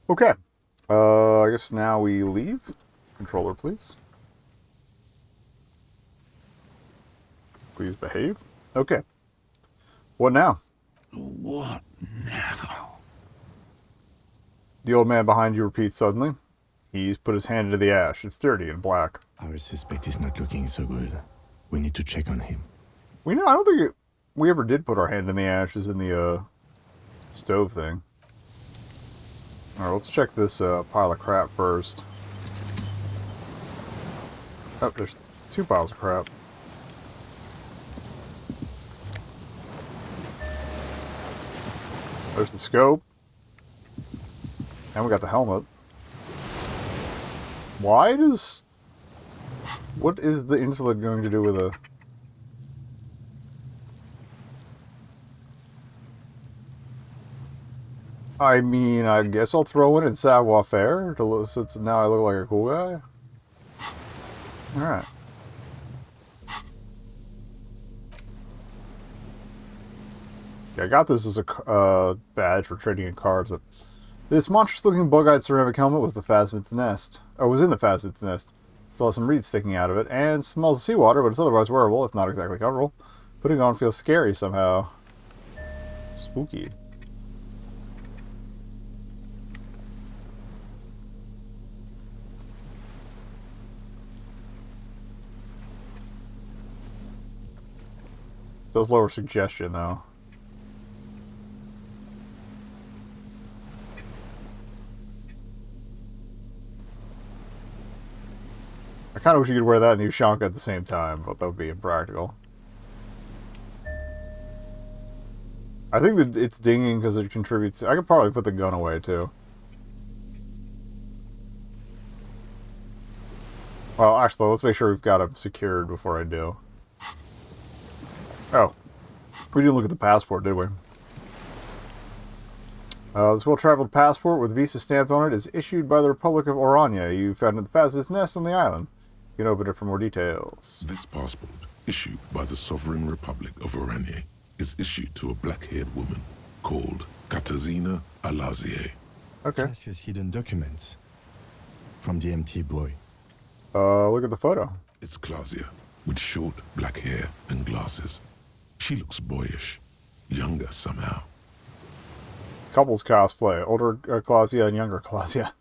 Okay. I guess now we leave. Controller, please. Please behave. Okay. What now? What now? The old man behind you repeats suddenly. He's put his hand into the ash. It's dirty and black. Our suspect is not looking so good. We need to check on him. I don't think we ever did put our hand in the ashes in the stove thing. Alright, let's check this pile of crap first. Oh, there's two piles of crap. There's the scope. And we got the helmet. Why does... What is the insulin going to do with a... I mean, I guess I'll throw in savoir faire, since now I look like a cool guy. Alright. Yeah, I got this as a badge for trading in cards, but this monstrous-looking bug-eyed ceramic helmet was the phasmid's nest. Or was in the phasmid's nest. Still has some reeds sticking out of it, and smells of seawater, but it's otherwise wearable, if not exactly comfortable. Putting it on feels scary somehow. Spooky. Does lower suggestion, though. I kind of wish you could wear that and use Shanka at the same time, but that would be impractical. I think that it's dinging because it contributes... I could probably put the gun away, too. Well, actually, let's make sure we've got them secured before I do. Oh. We didn't look at the passport, did we? This well-traveled passport with Visa stamped on it is issued by the Republic of Orania. You found in the Phasmid's nest on the island. You can open it for more details. This passport, issued by the Sovereign Republic of Orania, is issued to a black-haired woman called Katarzyna Alazie. Okay. Cassius hidden documents from the MT boy. Look at the photo. It's Clausia, with short black hair and glasses. She looks boyish, younger somehow. Couples cosplay. Older Clausia and younger Clausia.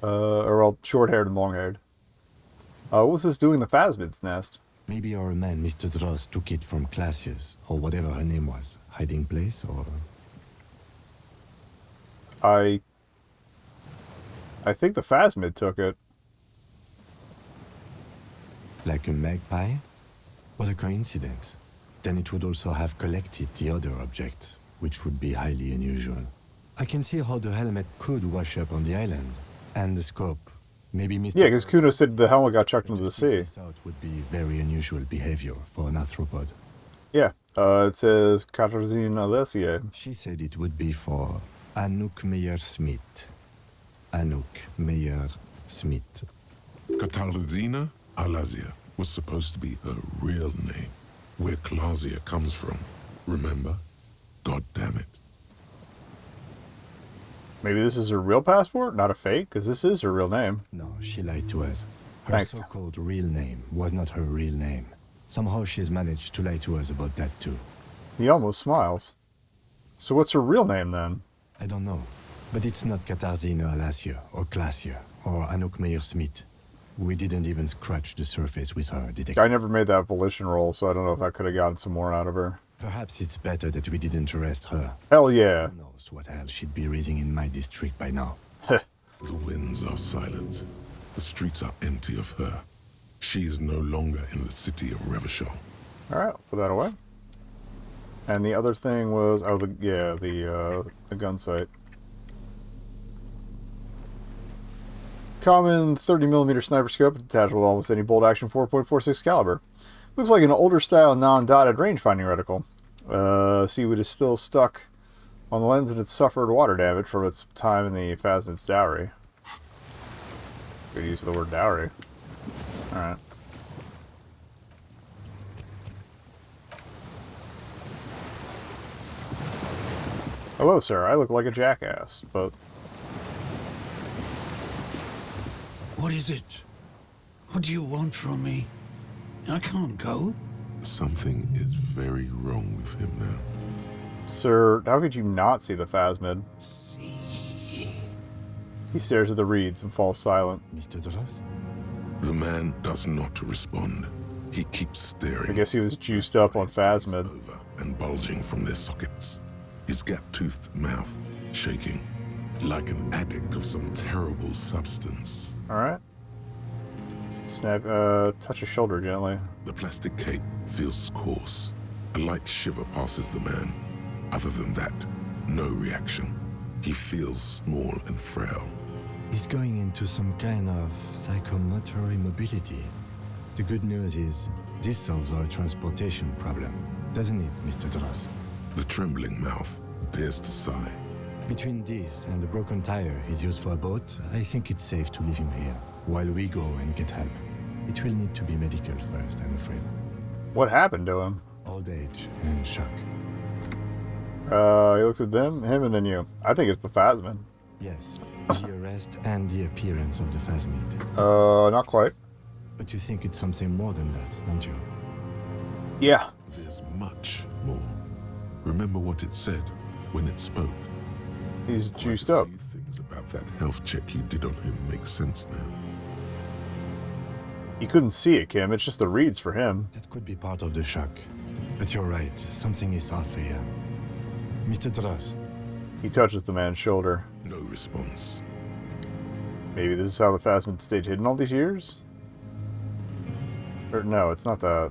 Or well, short-haired and long-haired. What was this doing in the Phasmid's nest? Maybe our man, Mr. Dross, took it from Classius, or whatever her name was. Hiding place, or... I think the Phasmid took it. Like a magpie? What a coincidence. Then it would also have collected the other objects, which would be highly unusual. I can see how the helmet could wash up on the island. And the scope. Maybe Mr. Yeah, because Kuno said the helmet got chucked into the sea. This out would be very unusual behavior for an arthropod. Yeah, it says Katarzyna Alazie. She said it would be for Anouk Meyer-Smith. Anouk Meyer-Smith. Katarzyna Alazie was supposed to be her real name, where Clausia comes from. Remember? God damn it. Maybe this is her real passport, not a fake, because this is her real name. No, she lied to us. Her Thanks. so-called real name was not her real name. Somehow she's managed to lie to us about that too. He almost smiles. So what's her real name, then? I don't know. But it's not Katarzyna Alazie or Clausia or Anouk Meyer-Smith. We didn't even scratch the surface with her detective. I never made that volition roll, so I don't know if that could have gotten some more out of her. Perhaps it's better that we didn't arrest her. Hell yeah. Who knows what hell she'd be raising in my district by now. The winds are silent. The streets are empty of her. She is no longer in the city of Revachol. Alright, put that away. And the other thing was, oh, the gun sight. Common 30mm sniper scope, detachable to almost any bolt action 4.46 caliber. Looks like an older style non-dotted rangefinder reticle. Seaweed is still stuck on the lens and it's suffered water damage from its time in the Phasmid's dowry. Good use of the word dowry. Alright. Hello, sir. I look like a jackass, but What is it? What do you want from me? I can't go. Something is very wrong with him now. Sir, how could you not see the phasmid? See. He stares at the reeds and falls silent. Mr. Dross? The man does not respond. He keeps staring. I guess he was juiced up on His gaze phasmid. over and bulging from their sockets. His gap-toothed mouth shaking, like an addict of some terrible substance. Alright. Snap, touch his shoulder gently. The plastic cape feels coarse. A light shiver passes the man. Other than that, no reaction. He feels small and frail. He's going into some kind of psychomotor immobility. The good news is, this solves our transportation problem, doesn't it, Mr. Dross? The trembling mouth appears to sigh. Between this and the broken tire he's used for a boat, I think it's safe to leave him here, while we go and get help. It will need to be medical first, I'm afraid. What happened to him? Old age and shock. He looks at him, and then you. I think it's the phasmid. Yes, the arrest and the appearance of the phasmid. Not quite. But you think it's something more than that, don't you? Yeah. There's much more. Remember what it said when it spoke. He's Quite juiced a up. few things about that health check you did on him make sense now. You couldn't see it, Kim. It's just the reeds for him. That could be part of the shock. But you're right, something is off here. Mr. Dross, He touches the man's shoulder. No response. Maybe this is how the phasmid stayed hidden all these years? Or no, it's not that.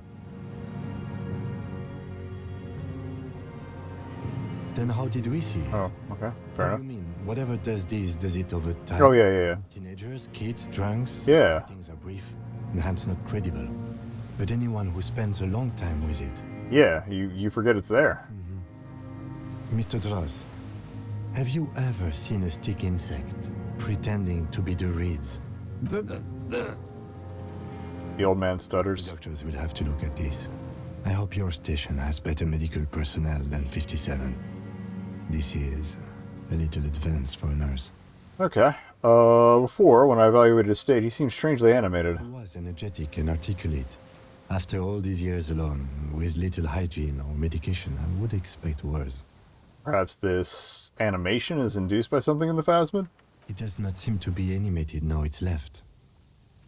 then how did we see it? Oh, okay. Fair What enough. do you mean? Whatever does this, does it over time? Oh, yeah. Teenagers, kids, drunks? Yeah. Things are brief, and hence not credible. But anyone who spends a long time with it. Yeah, you forget it's there. Mr. Dross, have you ever seen a stick insect pretending to be the reeds? The The old man The stutters. doctors will have to look at this. I hope your station has better medical personnel than 57. This is a little advanced for a nurse. Okay. Before, when I evaluated his state, he seemed strangely animated. He was energetic and articulate. After all these years alone, with little hygiene or medication, I would expect worse. Perhaps this animation is induced by something in the phasmid? It does not seem to be animated now it's left.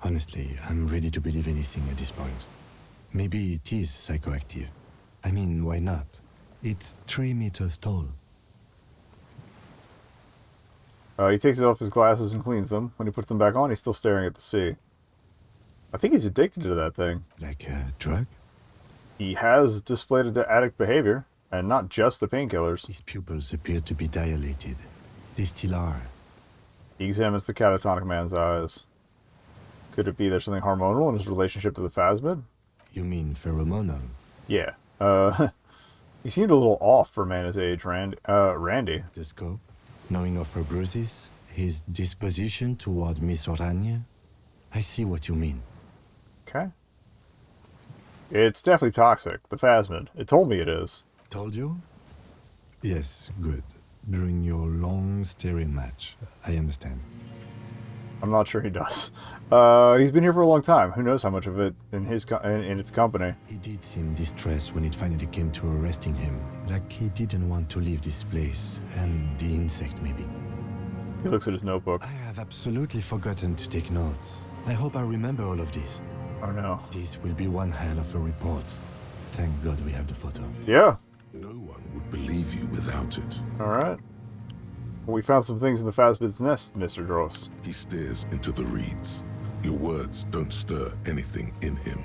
Honestly, I'm ready to believe anything at this point. Maybe it is psychoactive. I mean, why not? It's 3 meters tall. He takes off his glasses and cleans them. When he puts them back on, he's still staring at the sea. I think he's addicted to that thing. Like a drug? He has displayed addict behavior, and not just the painkillers. His pupils appear to be dilated. They still are. He examines the catatonic man's eyes. Could it be there's something hormonal in his relationship to the phasmid? You mean pheromonal? Yeah. He seemed a little off for a man his age, Randy. The scope? Knowing of her bruises? His disposition toward Miss Orania? I see what you mean. Okay. It's definitely toxic, the phasmid. It told me it is. Told you? Yes, good. During your long staring match. I understand. I'm not sure he does. He's been here for a long time. Who knows how much of it in its company. He did seem distressed when it finally came to arresting him. Like he didn't want to leave this place. And the insect, maybe. He looks at his notebook. I have absolutely forgotten to take notes. I hope I remember all of this. Oh no. This will be one hell of a report. Thank God we have the photo. Yeah. No one would believe you without it. Alright. Well, we found some things in the phasmid's nest, Mr. Dross. He stares into the reeds. Your words don't stir anything in him.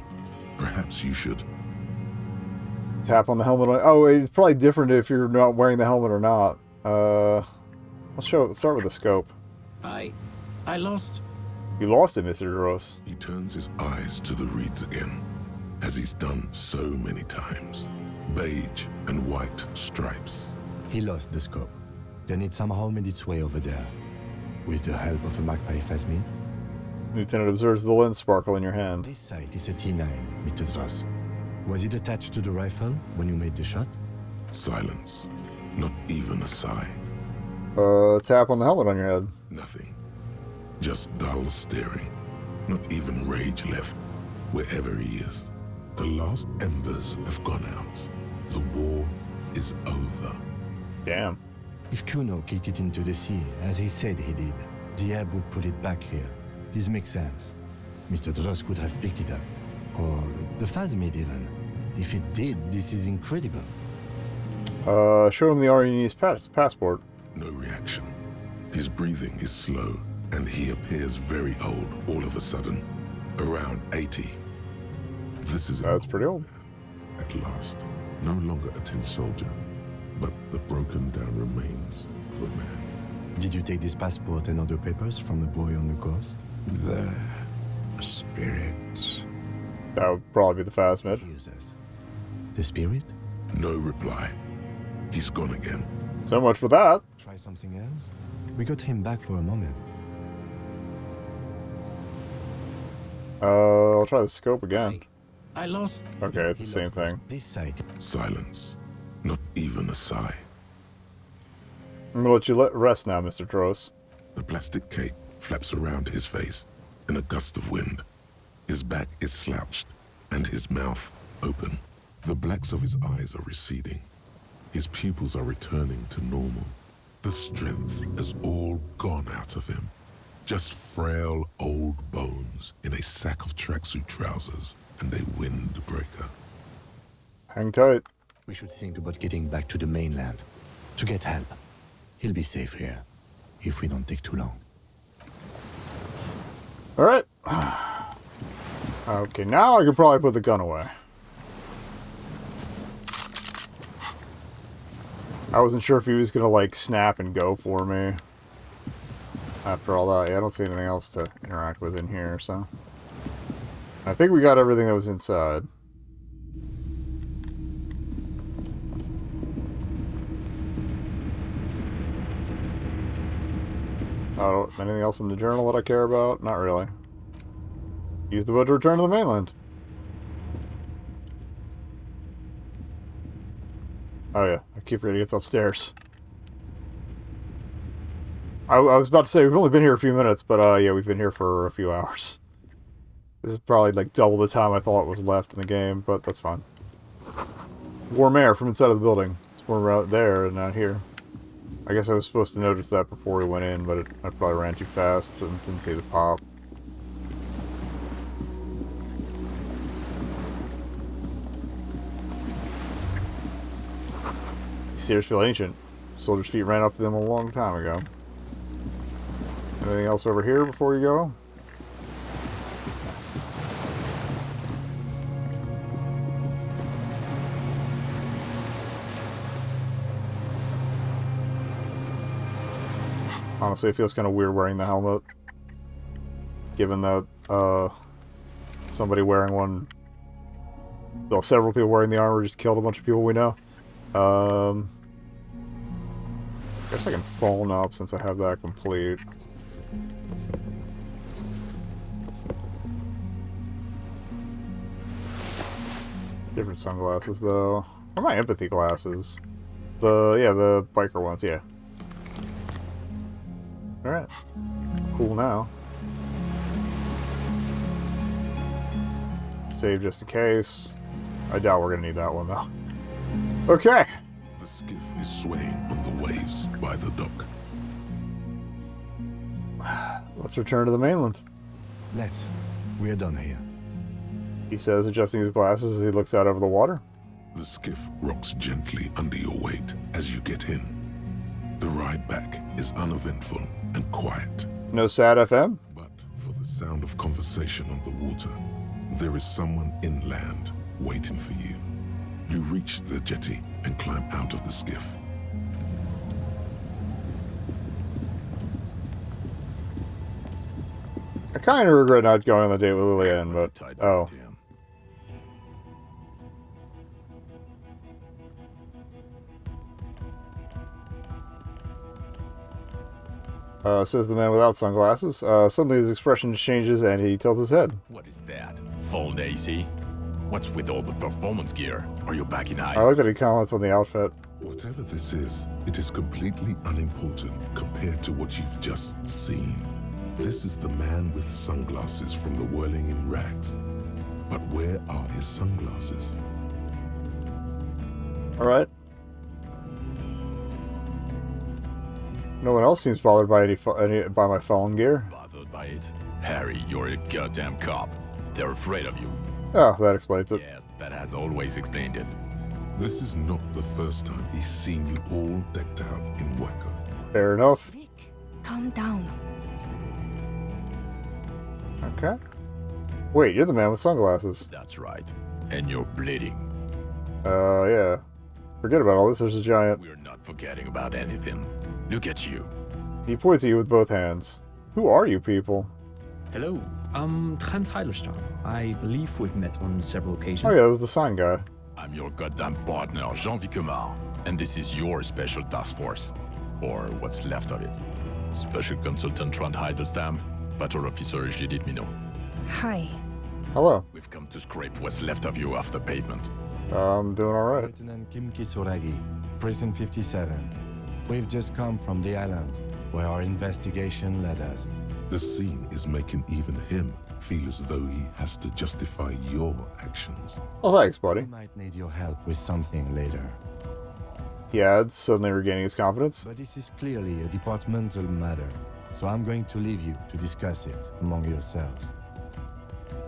Perhaps you should. Tap on the helmet. Oh, it's probably different if you're not wearing the helmet or not. Let's start with the scope. I lost. You lost it, Mr. Dross. He turns his eyes to the reeds again, as he's done so many times. Beige and white stripes. He lost the scope. Then it somehow made its way over there. With the help of a magpie phasmid. Lieutenant observes the lens sparkle in your hand. This sight is a T9, Mr. Dross. Was it attached to the rifle when you made the shot? Silence. Not even a sigh. Tap on the helmet on your head. Nothing. Just dull staring. Not even rage left, wherever he is. The last embers have gone out. The war is over. Damn. If Kuno kicked it into the sea, as he said he did, the ebb would pull it back here. This makes sense. Mr. Dross could have picked it up. Or the Phasmid even. If it did, this is incredible. Show him the Aryanese passport. No reaction. His breathing is slow, and he appears very old all of a sudden. Around 80. This is That's pretty old. At last, no longer a tin soldier, but the broken down remains of a man. Did you take this passport and other papers from the boy on the coast? The spirits. That would probably be the Phasmid. He uses. The spirit? No reply. He's gone again. So much for that. Try something else? We got him back for a moment. I'll try the scope again. I lost. Okay, it's the same thing. This side. Silence. Not even a sigh. I'm gonna let you rest now, Mr. Dross. The plastic cape flaps around his face in a gust of wind. His back is slouched, and his mouth open. The blacks of his eyes are receding. His pupils are returning to normal. The strength has all gone out of him. Just frail old bones in a sack of tracksuit trousers and a windbreaker. Hang tight. We should think about getting back to the mainland. To get help. He'll be safe here. If we don't take too long. Alright. Okay, now I could probably put the gun away. I wasn't sure if he was gonna, like, snap and go for me. After all that, yeah, I don't see anything else to interact with in here, so... I think we got everything that was inside. Oh, anything else in the journal that I care about? Not really. Use the boat to return to the mainland. Oh yeah, I keep forgetting it's upstairs. I was about to say, we've only been here a few minutes, but yeah, we've been here for a few hours. This is probably like double the time I thought was left in the game, but that's fine. Warm air from inside of the building. It's warmer out there and out here. I guess I was supposed to notice that before we went in, but I probably ran too fast and didn't see the pop. These stairs feel ancient. Soldiers' feet ran up to them a long time ago. Anything else over here before you go? Honestly, it feels kind of weird wearing the helmet. Given that, somebody wearing one... Well, several people wearing the armor just killed a bunch of people we know. Guess I can phone up since I have that complete. Different sunglasses, though. What are my empathy glasses? The biker ones, yeah. Alright. Cool now. Save just in case. I doubt we're gonna need that one, though. Okay! The skiff is swaying on the waves by the dock. Let's return to the mainland. Let's. We're done here. He says, adjusting his glasses as he looks out over the water. The skiff rocks gently under your weight as you get in. The ride back is uneventful and quiet. No sad FM? But for the sound of conversation on the water, there is someone inland waiting for you. You reach the jetty and climb out of the skiff. I kind of regret not going on the date with Lillian, but... Oh. Says the man without sunglasses. Suddenly his expression changes and he tilts his head. What is that? Phone AC? What's with all the performance gear? Are you back in ice? I like that he comments on the outfit. Whatever this is, it is completely unimportant compared to what you've just seen. This is the man with sunglasses from the whirling in rags. But where are his sunglasses? All right. No one else seems bothered by by my fallen gear. Bothered by it? Harry, you're a goddamn cop. They're afraid of you. Oh, that explains it. Yes, that has always explained it. This is not the first time he's seen you all decked out in wacko. Fair enough. Vic, calm down. Okay. Wait, you're the man with sunglasses. That's right. And you're bleeding. Yeah. Forget about all this. There's a giant. We're not forgetting about anything. Look at you. He points at you with both hands. Who are you people? Hello, I'm Trent Heilerstein. I believe we've met on several occasions. Oh yeah, that was the sign guy. I'm your goddamn partner, Jean-Vic Kumar. And this is your special task force. Or what's left of it. Special Consultant Trent Heilerstam, Patrol Officer Judith Minot. Hi. Hello. We've come to scrape what's left of you after pavement. I'm doing alright. Lieutenant Kim Kisuragi, Prison 57. We've just come from the island, where our investigation led us. The scene is making even him feel as though he has to justify your actions. Oh, thanks, buddy. We might need your help with something later. He adds, suddenly regaining his confidence. But this is clearly a departmental matter, so I'm going to leave you to discuss it among yourselves.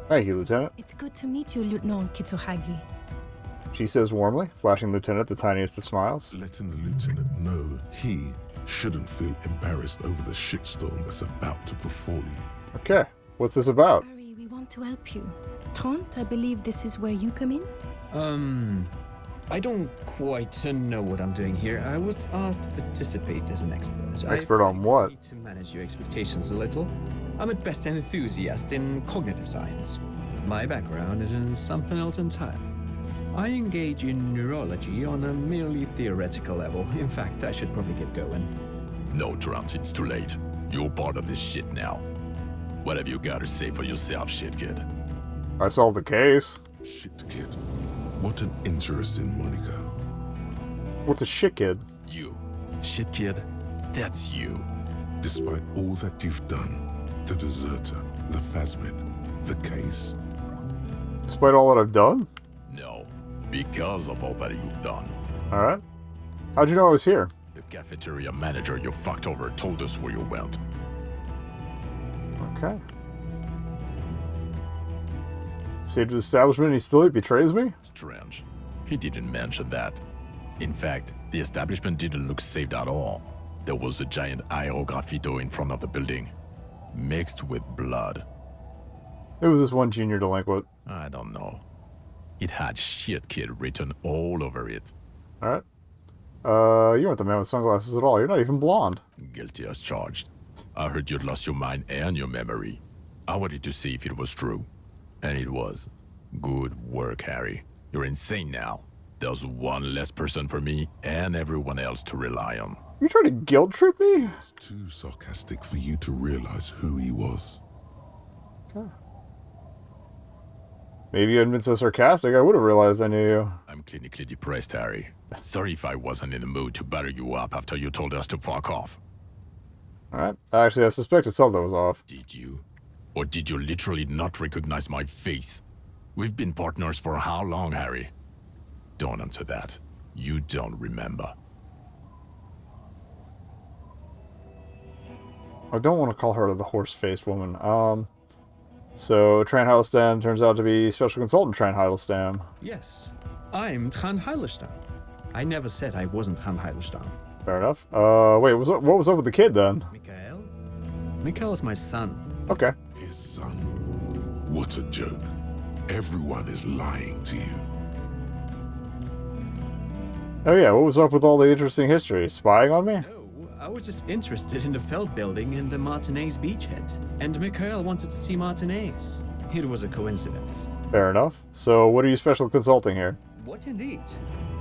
Thank you, Lieutenant. It's good to meet you, Lieutenant Kitsuhagi. She says warmly, flashing Lieutenant the tiniest of smiles. Letting the lieutenant know he shouldn't feel embarrassed over the shitstorm that's about to befall you. Okay, what's this about? Harry, we want to help you. Trent, I believe this is where you come in? I don't quite know what I'm doing here. I was asked to participate as an expert. Expert on I what? need to manage your expectations a little. I'm at best an enthusiast in cognitive science. My background is in something else entirely. I engage in neurology on a merely theoretical level. In fact, I should probably get going. No, Trent, it's too late. You're part of this shit now. What have you got to say for yourself, shit kid? I solved the case. Shit kid. What an interesting moniker. What's a shit kid? You. Shit kid? That's you. Despite all that you've done, the deserter, the phasmid, the case, Despite all that I've done? No. Because of all that you've done. Alright. How'd you know I was here? The cafeteria manager you fucked over told us where you went. Okay. Saved his establishment and he still betrays me? Strange. He didn't mention that. In fact, the establishment didn't look saved at all. There was a giant aerograffito in front of the building, mixed with blood. It was this one junior delinquent. I don't know. It had shit kid written all over it. Alright. You aren't the man with sunglasses at all. You're not even blonde. Guilty as charged. I heard you'd lost your mind and your memory. I wanted to see if it was true. And it was. Good work, Harry. You're insane now. There's one less person for me and everyone else to rely on. You trying to guilt trip me? it's too sarcastic for you to realize who he was. Maybe you hadn't been so sarcastic, I would have realized I knew you. I'm clinically depressed, Harry. Sorry if I wasn't in the mood to batter you up after you told us to fuck off. Alright. Actually, I suspected something was off. Did you? Or did you literally not recognize my face? We've been partners for how long, Harry? Don't answer that. You don't remember. I don't want to call her the horse-faced woman. So Trent Heitlstam turns out to be Special Consultant Trent Heitlstam. Yes, I'm Trent Heilerstein. I never said I wasn't Trent Heilerstein. Fair enough. Wait, what was up with the kid then? Mikhail? Mikhail is my son. Okay. His son. What a joke. Everyone is lying to you. Oh yeah, what was up with all the interesting history? Spying on me? No, I was just interested in the Feld building and the Martinez beachhead. And Mikhail wanted to see Martinez. It was a coincidence. Fair enough. So what are you special consulting here? What indeed?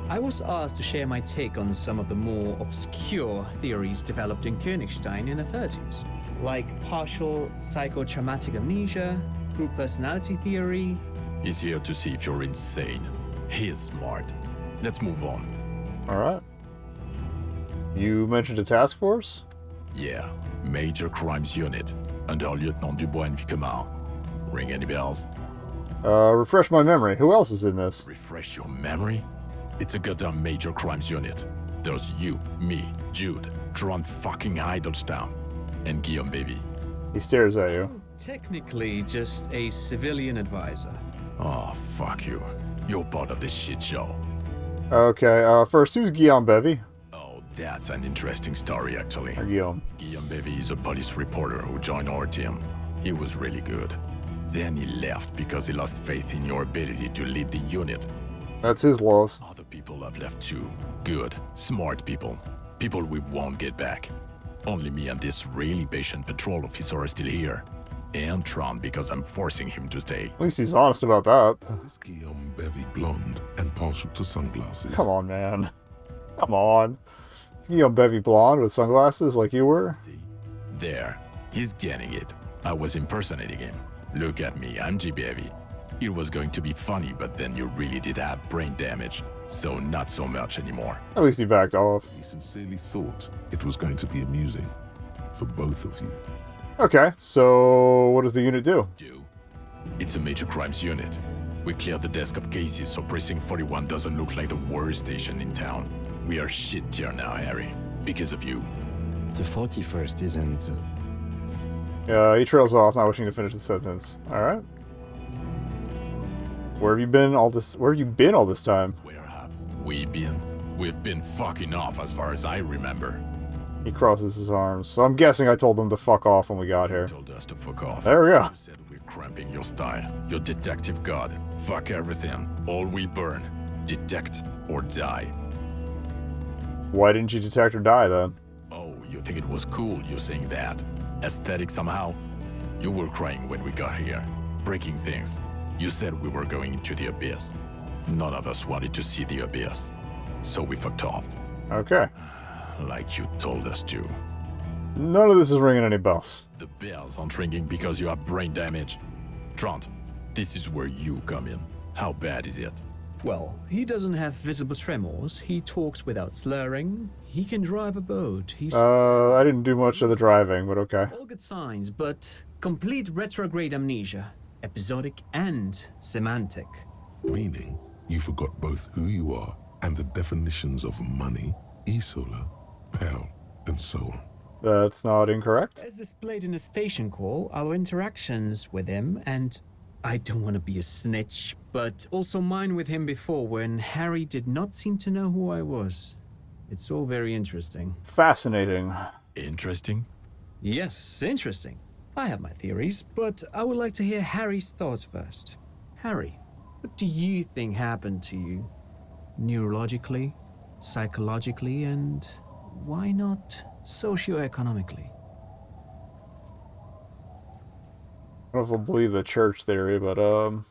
I was asked to share my take on some of the more obscure theories developed in Königstein in the 30s, like partial psychotraumatic amnesia, group personality theory. He's here to see if you're insane. He is smart. Let's move on. Alright. You mentioned a task force? Yeah, Major Crimes Unit. Under Lieutenant Dubois and Vicomar. Ring any bells? Refresh my memory. Who else is in this? Refresh your memory? It's a goddamn major crimes unit. There's you, me, Jude, Tron fucking Idlestown, and Guillaume Baby. He stares at you. Technically, just a civilian advisor. Oh, fuck you. You're part of this shit show. Okay, first, who's Guillaume Bevy? Oh, that's an interesting story, actually. Or Guillaume? Guillaume Bevy is a police reporter who joined our team. He was really good. Then he left because he lost faith in your ability to lead the unit. That's his loss. Other people have left too. Good, smart people. People we won't get back. Only me and this really patient patrol officer are still here. And Tron because I'm forcing him to stay. At least he's honest about that. Is this Guillaume Bevy blonde and partial to sunglasses? Come on, man. Come on. Is Guillaume Bevy blonde with sunglasses like you were? See? There. He's getting it. I was impersonating him. Look at me, I'm G. Bevy. It was going to be funny, but then you really did have brain damage. So not so much anymore. At least he backed off. He sincerely thought it was going to be amusing for both of you. Okay, so what does the unit do? It's a major crimes unit. We clear the desk of cases so Precinct 41 doesn't look like the worst station in town. We are shit tier now, Harry. Because of you. The 41st isn't... He trails off, not wishing to finish the sentence. Alright. Where have you been all this time? Where have we been? We've been fucking off as far as I remember. He crosses his arms. So I'm guessing I told them to fuck off when we got here. You told us to fuck off. There we go. You said we're cramping your style. Your detective god. Fuck everything. All we burn. Detect or die. Why didn't you detect or die then? Oh, you think it was cool you saying that? Aesthetic somehow? You were crying when we got here. Breaking things. You said we were going into the abyss. None of us wanted to see the abyss. So we fucked off. Okay. Like you told us to. None of this is ringing any bells. The bells aren't ringing because you have brain damage. Trant, this is where you come in. How bad is it? Well, he doesn't have visible tremors. He talks without slurring. He can drive a boat. He's I didn't do much of the driving, but okay. all good signs, but complete retrograde amnesia, episodic and semantic. Meaning, you forgot both who you are and the definitions of money, Isola, Pell, and so on. That's not incorrect. As displayed in the station call, our interactions with him, and I don't want to be a snitch, but also mine with him before when Harry did not seem to know who I was. It's all very interesting. Fascinating. Interesting? Yes, interesting. I have my theories, but I would like to hear Harry's thoughts first. Harry, what do you think happened to you? Neurologically, psychologically, and why not socioeconomically? I don't know if I'll believe the church theory, but oh,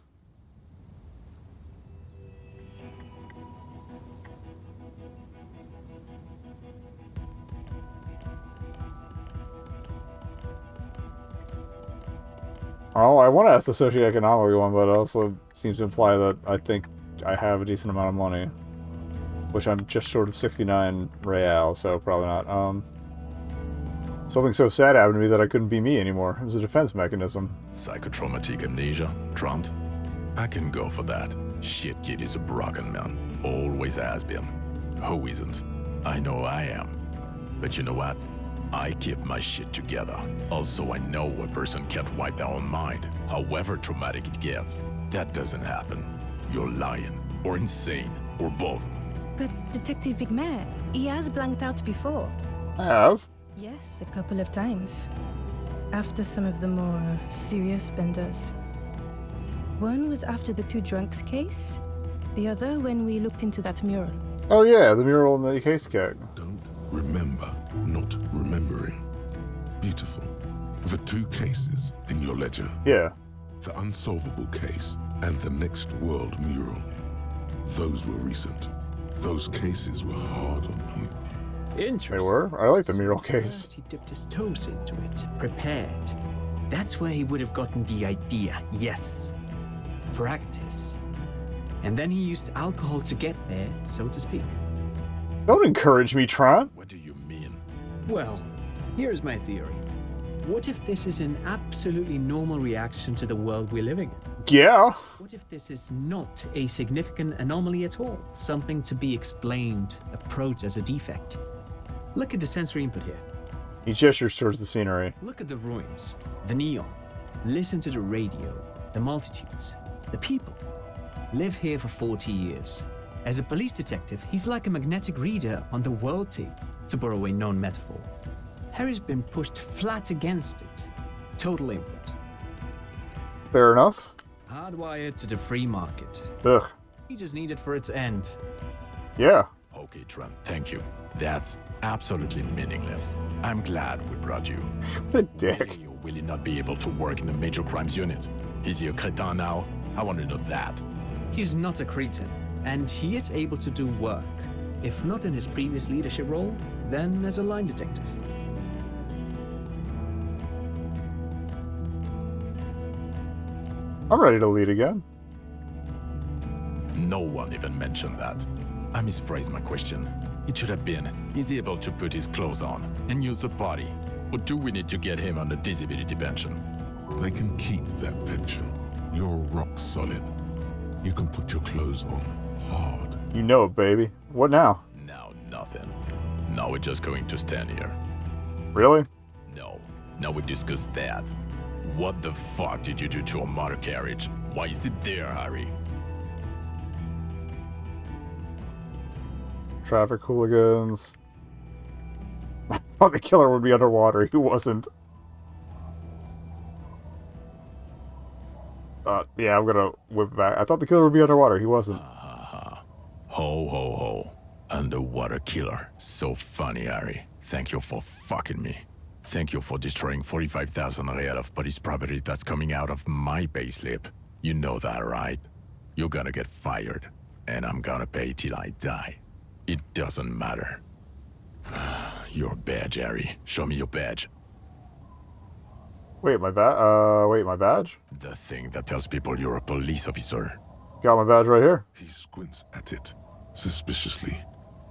I want to ask the socioeconomic one, but it also seems to imply that I think I have a decent amount of money. Which I'm just short of 69 real, so probably not. Something so sad happened to me that I couldn't be me anymore. It was a defense mechanism. Psychotraumatic amnesia, Trant? I can go for that. Shit kid is a broken man. Always has been. Who isn't? I know I am. But you know what? I keep my shit together. Also, I know a person can't wipe their own mind, however traumatic it gets. That doesn't happen. You're lying, or insane, or both. But Detective Vigmer, he has blanked out before. I have. Yes, a couple of times. After some of the more serious benders. One was after the two drunks case. The other when we looked into that mural. Oh yeah, the mural in the case keg. Don't remember not remembering. Beautiful. The two cases in your ledger. Yeah. The unsolvable case and the next world mural. Those were recent. Those cases were hard on you. Interesting. They were? I like the mural case. He dipped his toes into it, prepared. That's where he would have gotten the idea, yes. Practice. And then he used alcohol to get there, so to speak. Don't encourage me, Tron. What do you mean? Well, here's my theory. What if this is an absolutely normal reaction to the world we're living in? Yeah. What if this is not a significant anomaly at all? Something to be explained, approached as a defect? Look at the sensory input here. He gestures towards the scenery. Look at the ruins, the neon. Listen to the radio, the multitudes, the people. Live here for 40 years. As a police detective, he's like a magnetic reader on the world tape, to borrow a known metaphor. Harry's been pushed flat against it. Total input. Fair enough. Hardwired to the free market. Ugh. He just needed for it to end. Yeah. Okay, Trent, thank you. That's absolutely meaningless. I'm glad we brought you. What a dick. Will will he not be able to work in the major crimes unit? Is he a cretin now? I want to know that. He's not a cretin, and he is able to do work. If not in his previous leadership role, then as a line detective. I'm ready to lead again. No one even mentioned that. I misphrased my question. It should have been, is he able to put his clothes on and use the body? Or do we need to get him on a disability pension? They can keep that pension. You're rock solid. You can put your clothes on hard. You know it, baby. What now? Now nothing. Now we're just going to stand here. Really? No. Now we discuss that. What the fuck did you do to a motor carriage? Why is it there, Harry? Traffic hooligans. I thought the killer would be underwater. He wasn't. Yeah, I'm gonna whip it back. I thought the killer would be underwater. He wasn't. Ho, ho, ho. Underwater killer. So funny, Harry. Thank you for fucking me. Thank you for destroying 45,000 real of police property that's coming out of my payslip. You know that, right? You're gonna get fired, and I'm gonna pay till I die. It doesn't matter. Your badge, Harry. Show me your badge. Wait, my badge? The thing that tells people you're a police officer. Got my badge right here. He squints at it, suspiciously,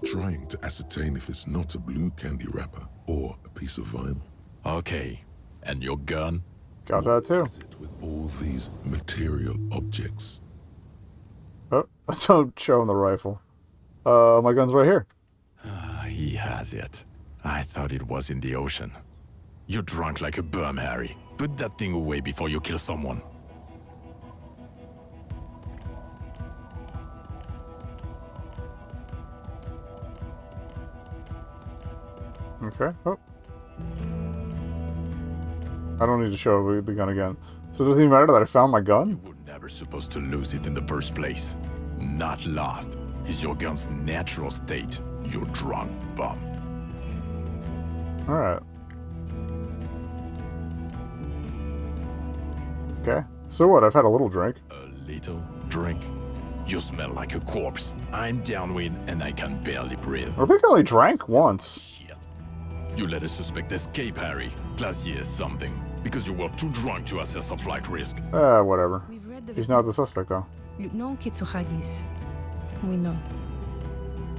trying to ascertain if it's not a blue candy wrapper or a piece of vinyl. Okay. And your gun? Got that too. Is it with all these material objects? Oh, don't show him the rifle. My gun's right here. He has it. I thought it was in the ocean. You're drunk like a bum, Harry. Put that thing away before you kill someone. Okay. Oh. I don't need to show the gun again. So does it even matter that I found my gun? You were never supposed to lose it in the first place. Not lost. Is your gun's natural state. You drunk bum. Alright. Okay. So what? I've had a little drink. A little drink? You smell like a corpse. I'm downwind and I can barely breathe. I think I only drank once. Shit. You let a suspect escape, Harry. Classier something. Because you were too drunk to assess a flight risk. Whatever. We've read the He's not the reports. suspect, though. Lieutenant Kitsuhagi's. We know.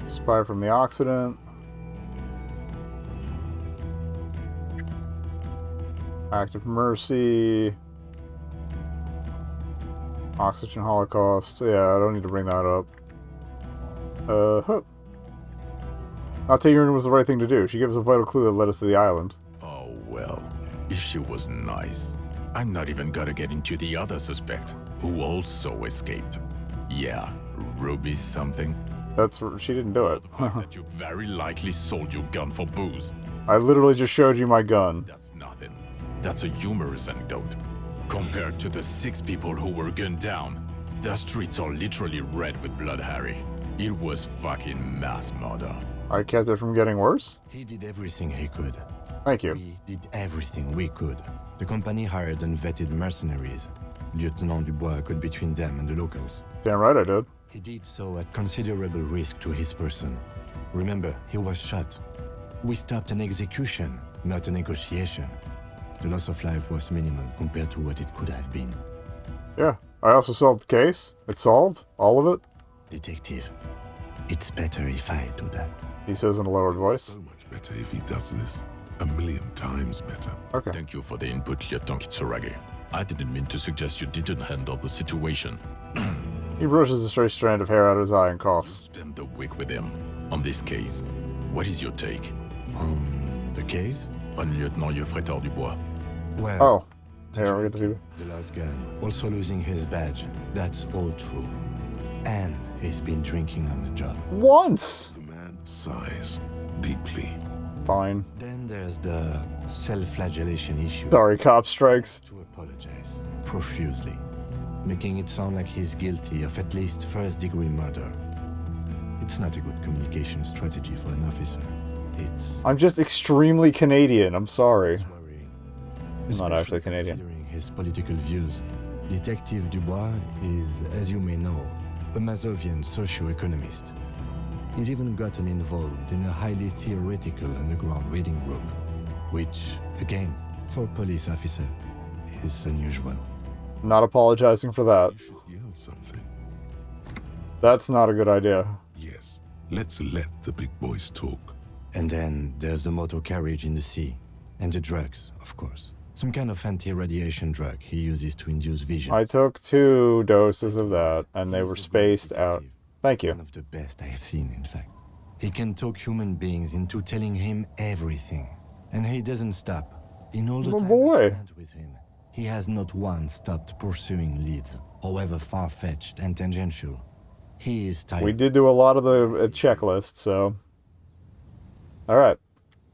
Spy from the Occident. Act of Mercy. Oxygen Holocaust. Yeah, I don't need to bring that up. I'll tell you it was the right thing to do. She gave us a vital clue that led us to the island. Oh, well. If she was nice. I'm not even gonna get into the other suspect, who also escaped. Yeah, Ruby something. She didn't do it. The fact that you very likely sold your gun for booze. I literally just showed you my gun. That's nothing. That's a humorous anecdote. Compared to the 6 people who were gunned down, the streets are literally red with blood, Harry. It was fucking mass murder. I kept it from getting worse? He did everything he could. Thank you. We did everything we could. The company hired and vetted mercenaries. Lieutenant Dubois got between them and the locals. Damn right I did. He did so at considerable risk to his person. Remember, he was shot. We stopped an execution, not a negotiation. The loss of life was minimal compared to what it could have been. Yeah. I also solved the case. It's solved. All of it. Detective, it's better if I do that. He says in a lowered voice. So much better if he does this. 1,000,000 times better. Okay. Thank you for the input, Lieutenant Kitsuragi. I didn't mean to suggest you didn't handle the situation. He brushes a stray strand of hair out of his eye and You coughs. spent the week with him on this case. What is your take? The case? On Lieutenant Yofretor Dubois. Well, Oh. the Here, we get drinking, the the last gun, also losing his badge. That's all true. And he's been drinking on the job. Once! The man sighs deeply. Fine. Then there's the self-flagellation issue. Sorry, cop strikes. To apologize profusely, making it sound like he's guilty of at least first-degree murder. It's not a good communication strategy for an officer. It's I'm just extremely Canadian. I'm sorry. worrying. I'm not actually Especially Canadian. Considering his political views, Detective Dubois is, as you may know, a Mazovian socio-economist. He's even gotten involved in a highly theoretical underground reading group, which, again, for a police officer, is unusual. Not apologizing for that. You should yell something. That's not a good idea. Yes, let's let the big boys talk. And then there's the motor carriage in the sea, and the drugs, of course. Some kind of anti-radiation drug he uses to induce vision. I took 2 doses of that, and they He's were a great spaced out. detective. Thank you. One of the best I have seen, in fact. He can talk human beings into telling him everything. And he doesn't stop. In all the Oh, time boy. I spent with him, he has not once stopped pursuing leads, however far-fetched and tangential. He is tired. We did do a lot of the checklist, so... Alright.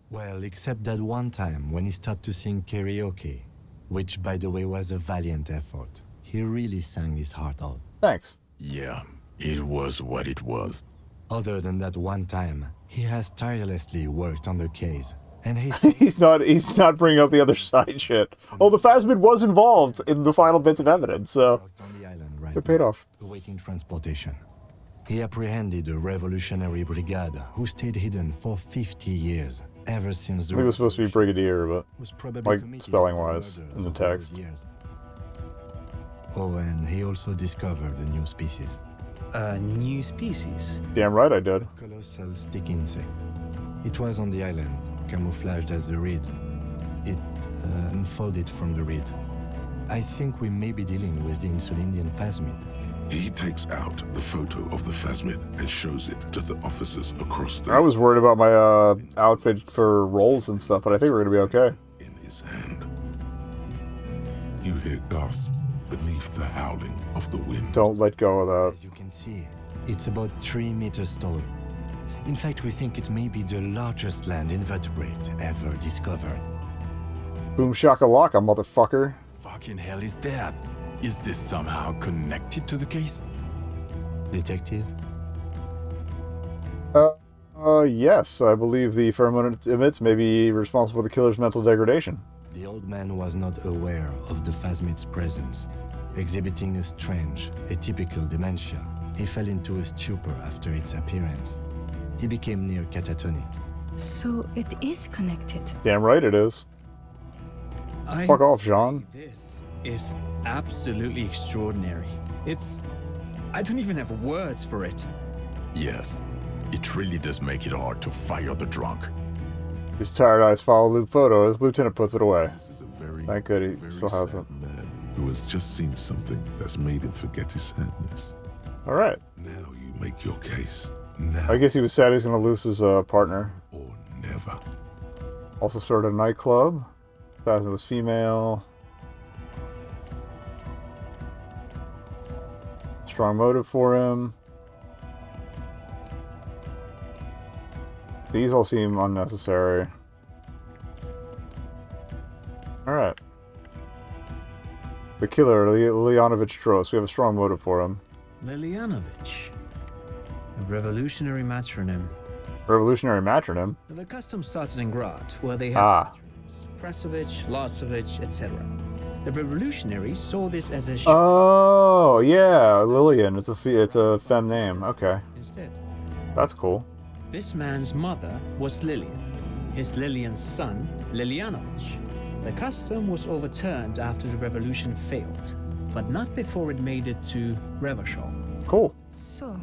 Well, except that one time when he stopped to sing karaoke, which, by the way, was a valiant effort. He really sang his heart out. Thanks. Yeah, it was what it was. Other than that one time, he has tirelessly worked on the case, and he's He's not bringing up the other side shit. Oh, the Phasmid was involved in the final bits of evidence, so... worked on the island right It paid now, off. awaiting transportation. He apprehended a revolutionary brigade who stayed hidden for 50 years, ever since the I think it was supposed to be revolution. Brigadier, but... Was probably like, committed spelling-wise, to in the murders over text. those years. Oh, and he also discovered a new species. A new species? Damn right I did. Colossal stick insect. It was on the island, camouflaged as the reeds. It unfolded from the reeds. I think we may be dealing with the Insulindian phasmid. He takes out the photo of the phasmid and shows it to the officers across the... I was worried about my outfit for roles and stuff, but I think we're gonna be okay. in his hand. You hear gasps beneath the howling of the wind. Don't let go of that. As you can see, it's about 3 meters tall. In fact, we think it may be the largest land invertebrate ever discovered. Boom shakalaka, motherfucker. Fucking hell is that? Is this somehow connected to the case? Detective? Yes, I believe the pheromone it emits may be responsible for the killer's mental degradation. The old man was not aware of the phasmid's presence. Exhibiting a strange, atypical dementia, he fell into a stupor after its appearance. He became near catatonic. So it is connected. Damn right it is. Fuck off, Jean. This is absolutely extraordinary. I don't even have words for it. Yes, it really does make it hard to fire the drunk. His tired eyes follow the photo as Lieutenant puts it away. This is a very, Thank God he very still has sad it. man who has just seen something that's made him forget his sadness. Alright. Now you make your case. Now I guess he was sad he was going to lose his partner. or never. Also started a nightclub. Phasmid was female. Strong motive for him. These all seem unnecessary. Alright. The killer, Leonovich Dros. We have a strong motive for him. Lilianovich. A revolutionary matronym. Revolutionary matronym. The custom started in Grad, where they Ah. had matronyms. Krasovich, Lasovich, etc. The revolutionaries saw this as a Oh, yeah, Lillian. It's a femme name. Okay. instead. That's cool. This man's mother was Lilian. His Lilian's son, Lilianovich. The custom was overturned after the revolution failed, but not before it made it to Revachol. Cool. So,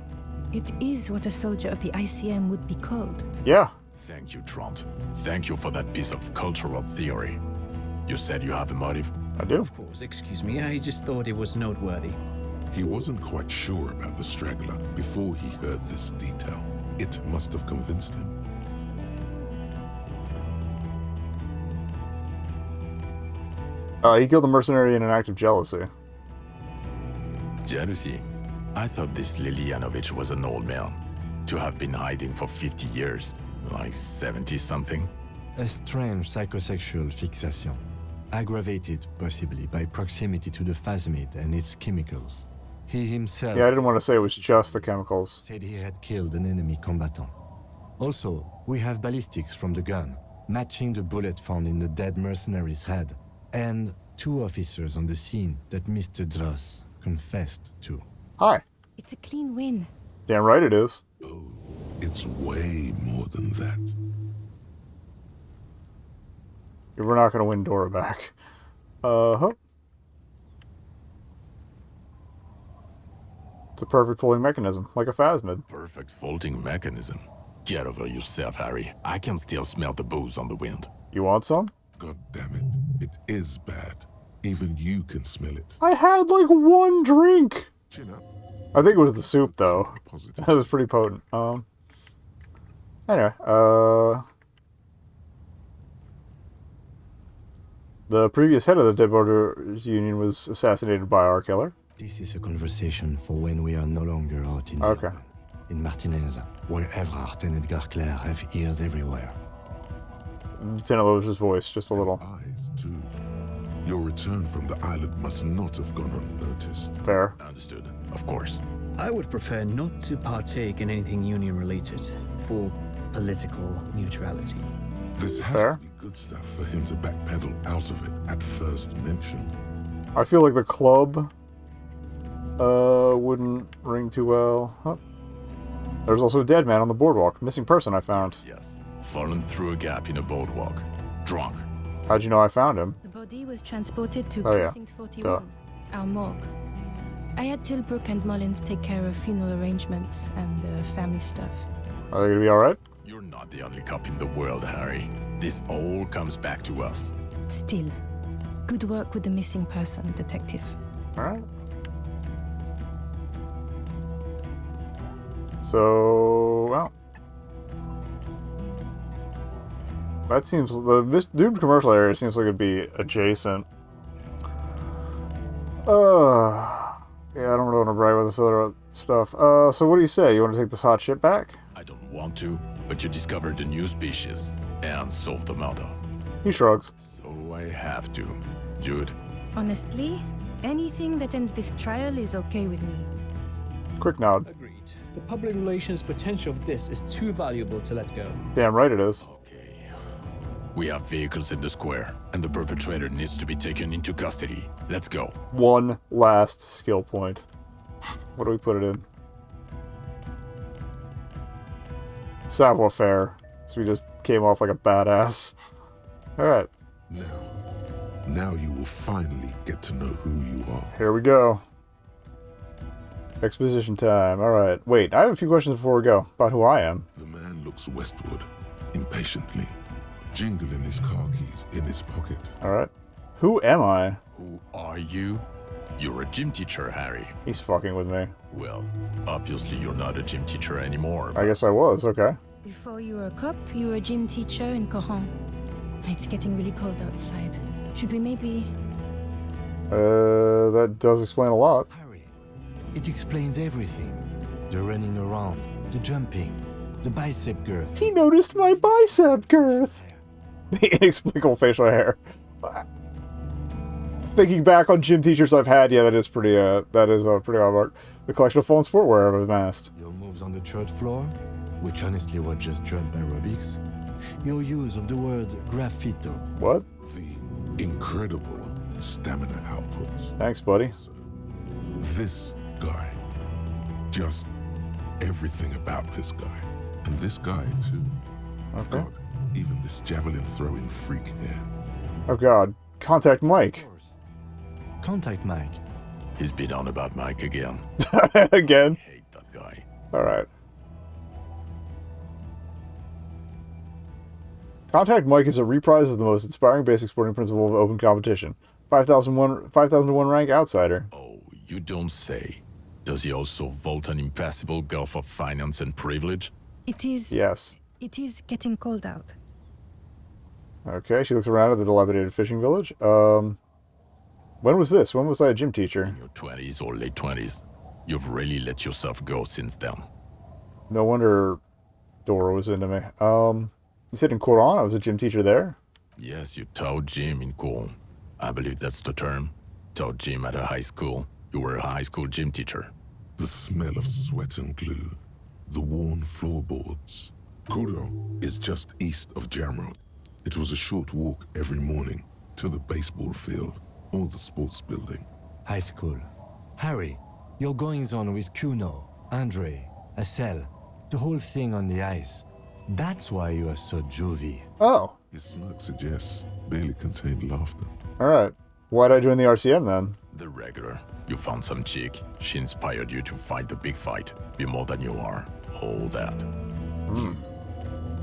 it is what a soldier of the ICM would be called. Yeah. Thank you, Trant. Thank you for that piece of cultural theory. You said you have a motive? I do. Of course, excuse me, I just thought it was noteworthy. He wasn't quite sure about the straggler before he heard this detail. It must have convinced him. He killed a mercenary in an act of jealousy. Jealousy? I thought this Lilianovich was an old man. To have been hiding for 50 years. Like 70-something. A strange psychosexual fixation, aggravated possibly by proximity to the phasmid and its chemicals. He himself Yeah, I didn't want to say it was just the chemicals. said he had killed an enemy combatant. Also, we have ballistics from the gun, matching the bullet found in the dead mercenary's head, and 2 officers on the scene that Mr. Dross confessed to. Hi. It's a clean win. Damn right it is. Oh, it's way more than that. We're not going to win Dora back. Uh-huh. It's a perfect folding mechanism, like a phasmid. Perfect folding mechanism. Get over yourself, Harry. I can still smell the booze on the wind. You want some? God damn it. It is bad. Even you can smell it. I had like 1 drink. Chin up. I think it was the soup, though. Positives. That was pretty potent. Anyway, the previous head of the Dead Borders Union was assassinated by our killer. This is a conversation for when we are no longer out in the Okay. open. In Martinez, where Evrard and Edgar Clare have ears everywhere. Lieutenant Lowe's voice, just a little. Eyes, too. Your return from the island must not have gone unnoticed. Fair. Understood. Of course. I would prefer not to partake in anything union-related, for political neutrality. This has Fair. to be good stuff for him to backpedal out of it at first mention. I feel like the club wouldn't ring too well. Huh. There's also a dead man on the boardwalk. Missing person I found. Yes. Fallen through a gap in a boardwalk. Drunk. How'd you know I found him? The body was transported to Oh, yeah. Precinct 41, our morgue. I had Tilbrook and Mullins take care of funeral arrangements and family stuff. Are they gonna be alright? You're not the only cop in the world, Harry. This all comes back to us. Still, good work with the missing person, detective. Alright. So, well. That seems, this doomed commercial area seems like it'd be adjacent. Yeah, I don't really want to brag about this other stuff. So what do you say? You want to take this hot shit back? I don't want to, but you discovered a new species and solved the murder. He shrugs. So I have to. Jude, Honestly, anything that ends this trial is okay with me. Quick nod. Agreed. The public relations potential of this is too valuable to let go. Damn right it is. we have vehicles in the square, and the perpetrator needs to be taken into custody. Let's go. One last skill point. What do we put it in? Savoir-faire. So we just came off like a badass. Alright, Now you will finally get to know who you are. here we go. Exposition time. Alright. Wait, I have a few questions before we go about who I am. The man looks westward, impatiently, jingling his car keys in his pocket. Alright. Who am I? Who are you? You're a gym teacher, Harry. He's fucking with me. Well, obviously you're not a gym teacher anymore. I guess I was, okay. Before you were a cop, you were a gym teacher in Coran. It's getting really cold outside. Should we maybe... That does explain a lot. Harry, it explains everything. The running around, the jumping, the bicep girth. He noticed my bicep girth! The inexplicable facial hair. Thinking back on gym teachers I've had, yeah, that is pretty odd mark. The collection of fallen sportwear I've amassed. Your moves on the church floor, which honestly were just jump aerobics. Your use of the word graffito. What? The incredible stamina output. Thanks, buddy. This guy. Just everything about this guy. And this guy, too. Okay. God, even this javelin throwing freak here. Oh god. Contact Mike. Contact Mike. He's been on about Mike again. Again. Hate that guy. Alright. Contact Mike is a reprise of the most inspiring basic sporting principle of open competition. 5,001 rank outsider. Oh, you don't say. Does he also vault an impassable gulf of finance and privilege? It is. Yes. It is getting cold out. Okay, she looks around at the dilapidated fishing village. When was this? When was I a gym teacher? In your 20s or late 20s. You've really let yourself go since then. No wonder Dora was into me. You said in Quran I was a gym teacher there? Yes, you taught gym in Cool. I believe that's the term. Taught gym at a high school. You were a high school gym teacher. The smell of sweat and glue, the worn floorboards. Kuro is just east of Jamrock. It was a short walk every morning to the baseball field or the sports building. High school. Harry, your goings on with Kuno, Andre, Acel, the whole thing on the ice. That's why you are so juvie. Oh, His smirk suggests barely contained laughter. alright. Why'd I join the RCM then? The regular. You found some chick. She inspired you to fight the big fight. Be more than you are. All that.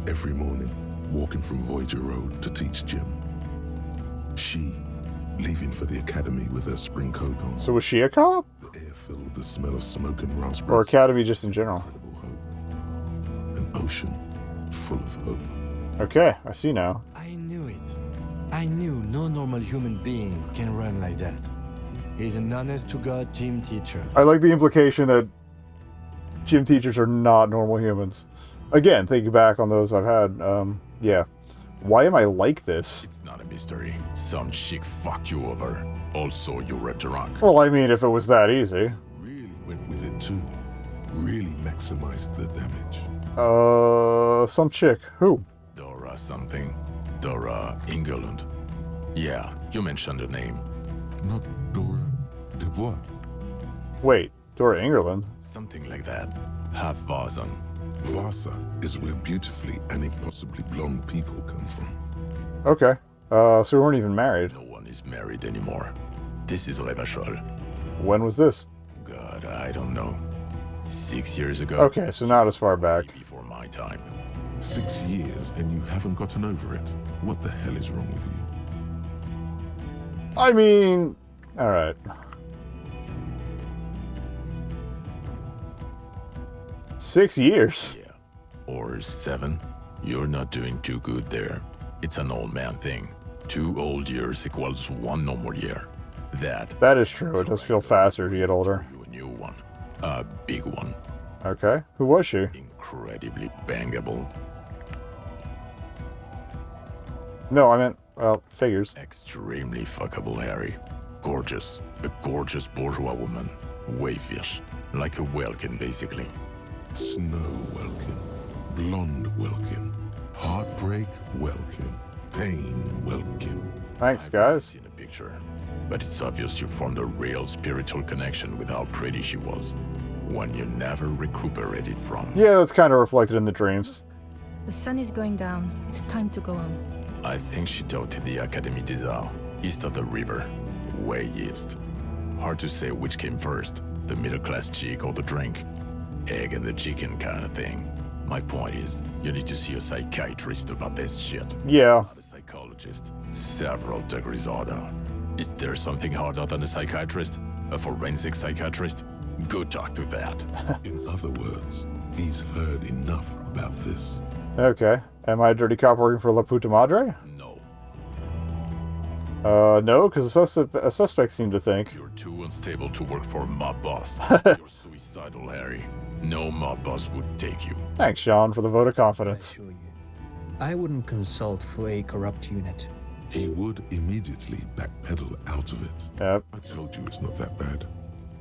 Every morning, walking from Voyager Road to teach gym. She, leaving for the academy with her spring coat on. So was she a cop? The air filled with the smell of smoke and raspberries. Or Academy just in general? Incredible hope. An ocean full of hope. Okay, I see now. I knew it. I knew no normal human being can run like that. He's an honest-to-God gym teacher. I like the implication that gym teachers are not normal humans. Again, thinking back on those I've had, yeah. Why am I like this? It's not a mystery. Some chick fucked you over. Also, you were drunk. Well, I mean, if it was that easy. Really went with it too. Really maximized the damage. Some chick. Who? Dora something. Dora England. Yeah, you mentioned the name. Not Dora Dubois. Wait, Dora Ingerland? Something like that. Half Vazan. Vasa is where beautifully and impossibly blonde people come from. Okay. So we weren't even married. No one is married anymore. This is Revachol. When was this? God, I don't know. 6 years ago. Okay, so not as far back. Before my time. 6 years and you haven't gotten over it. What the hell is wrong with you? I mean, alright. 6 years? Yeah. Or 7. You're not doing too good there. It's an old man thing. 2 old years equals 1 normal year. That is true. It does feel faster to get older. You a new one. A big one. Okay. Who was she? Incredibly bangable. No, I meant, well, figures. Extremely fuckable, Harry. Gorgeous. A gorgeous bourgeois woman. Wayfish. Like a Welkin, basically. Snow Welkin. Blonde Welkin. Heartbreak Welkin. Pain Welkin. Thanks, I've guys. seen a picture. But it's obvious you formed a real spiritual connection with how pretty she was. One you never recuperated from. Yeah, that's kind of reflected in the dreams. The sun is going down. It's time to go home. I think she taught in the Académie des Arts, east of the river. Way east. Hard to say which came first, the middle-class chick or the drink. Egg and the chicken kind of thing. My point is, you need to see a psychiatrist about this shit. Yeah. Not a psychologist. Several degrees harder. Is there something harder than a psychiatrist? A forensic psychiatrist? Go talk to that. In other words, he's heard enough about this. Okay. Am I a dirty cop working for La Puta Madre? No, No, because a suspect seemed to think. you're too unstable to work for a mob boss. You're suicidal, Harry. No mob boss would take you. Thanks, Sean, for the vote of I confidence. assure you, I wouldn't consult for a corrupt unit. He would immediately backpedal out of it. Yep. I told you it's not that bad.